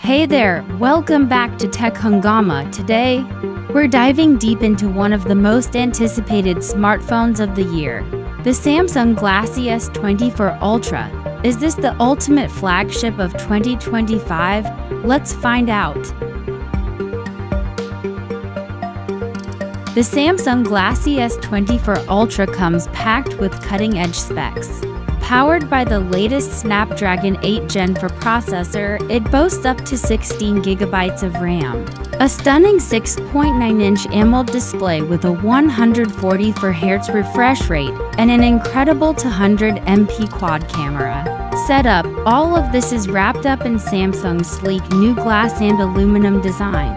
Hey there, welcome back to Tech Hungama. Today, we're diving deep into one of the most anticipated smartphones of the year, the Samsung Galaxy S24 Ultra. Is this the ultimate flagship of 2025? Let's find out. The Samsung Galaxy S24 Ultra comes packed with cutting-edge specs. Powered by the latest Snapdragon 8 Gen 4 processor, it boasts up to 16 GB of RAM, a stunning 6.9-inch AMOLED display with a 140 Hz refresh rate, and an incredible 200MP quad camera. Setup: all of this is wrapped up in Samsung's sleek new glass and aluminum design.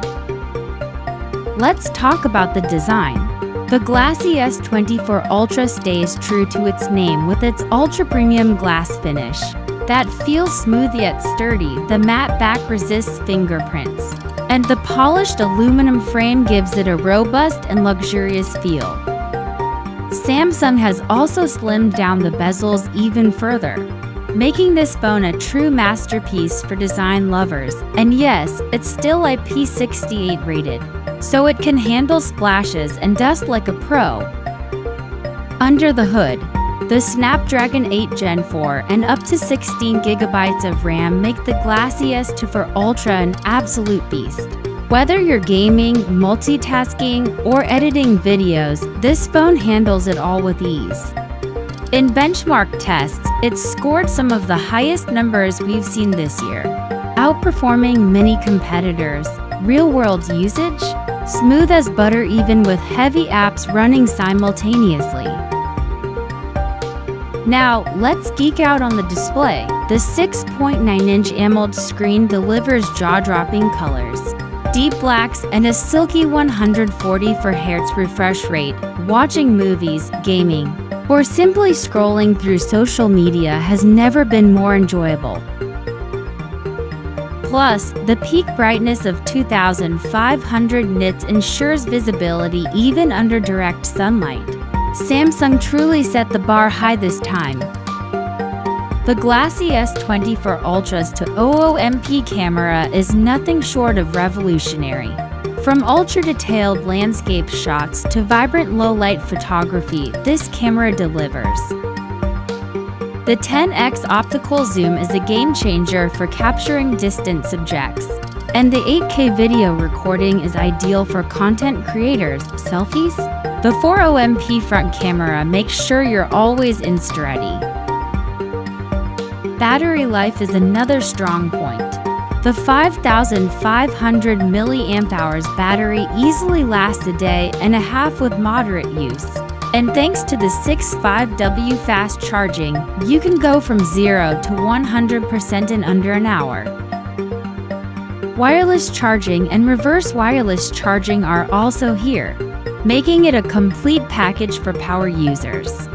Let's talk about the design. The Galaxy S24 Ultra stays true to its name with its ultra-premium glass finish that feels smooth yet sturdy. The matte back resists fingerprints, and the polished aluminum frame gives it a robust and luxurious feel. Samsung has also slimmed down the bezels even further, making this phone a true masterpiece for design lovers. And yes, it's still IP68 rated, so it can handle splashes and dust like a pro. Under the hood, the Snapdragon 8 Gen 4 and up to 16 GB of RAM make the Galaxy S24 Ultra an absolute beast. Whether you're gaming, multitasking, or editing videos, this phone handles it all with ease. In benchmark tests, it's scored some of the highest numbers we've seen this year, outperforming many competitors. Real-world usage? Smooth as butter even with heavy apps running simultaneously. Now, let's geek out on the display. The 6.9-inch AMOLED screen delivers jaw-dropping colors, deep blacks, and a silky 140 Hz refresh rate. Watching movies, gaming, or simply scrolling through social media has never been more enjoyable. Plus, the peak brightness of 2500 nits ensures visibility even under direct sunlight. Samsung truly set the bar high this time. The Galaxy S24 Ultra's 200MP camera is nothing short of revolutionary. From ultra-detailed landscape shots to vibrant low-light photography, this camera delivers. The 10x optical zoom is a game-changer for capturing distant subjects, and the 8K video recording is ideal for content creators. Selfies? The 40MP front camera makes sure you're always Insta-ready. Battery life is another strong point. The 5,500 mAh battery easily lasts a day and a half with moderate use. And thanks to the 65W fast charging, you can go from 0 to 100% in under an hour. Wireless charging and reverse wireless charging are also here, making it a complete package for power users.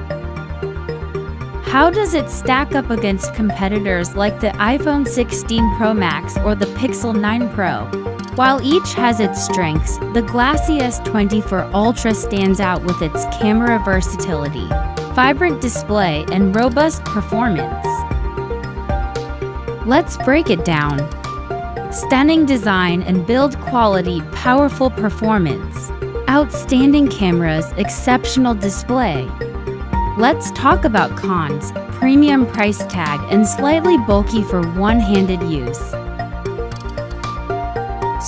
How does it stack up against competitors like the iPhone 16 Pro Max or the Pixel 9 Pro? While each has its strengths, the Galaxy S24 Ultra stands out with its camera versatility, vibrant display, and robust performance. Let's break it down. Stunning design and build quality, powerful performance, outstanding cameras, exceptional display. Let's talk about cons: premium price tag and slightly bulky for one-handed use.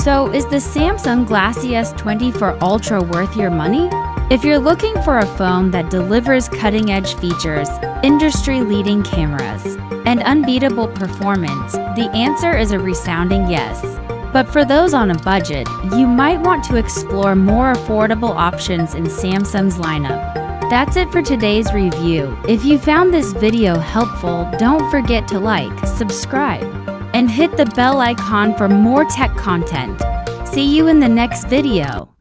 So, is the Samsung Galaxy S24 Ultra worth your money? If you're looking for a phone that delivers cutting-edge features, industry-leading cameras, and unbeatable performance, the answer is a resounding yes. But for those on a budget, you might want to explore more affordable options in Samsung's lineup. That's it for today's review. If you found this video helpful, don't forget to like, subscribe, and hit the bell icon for more tech content. See you in the next video.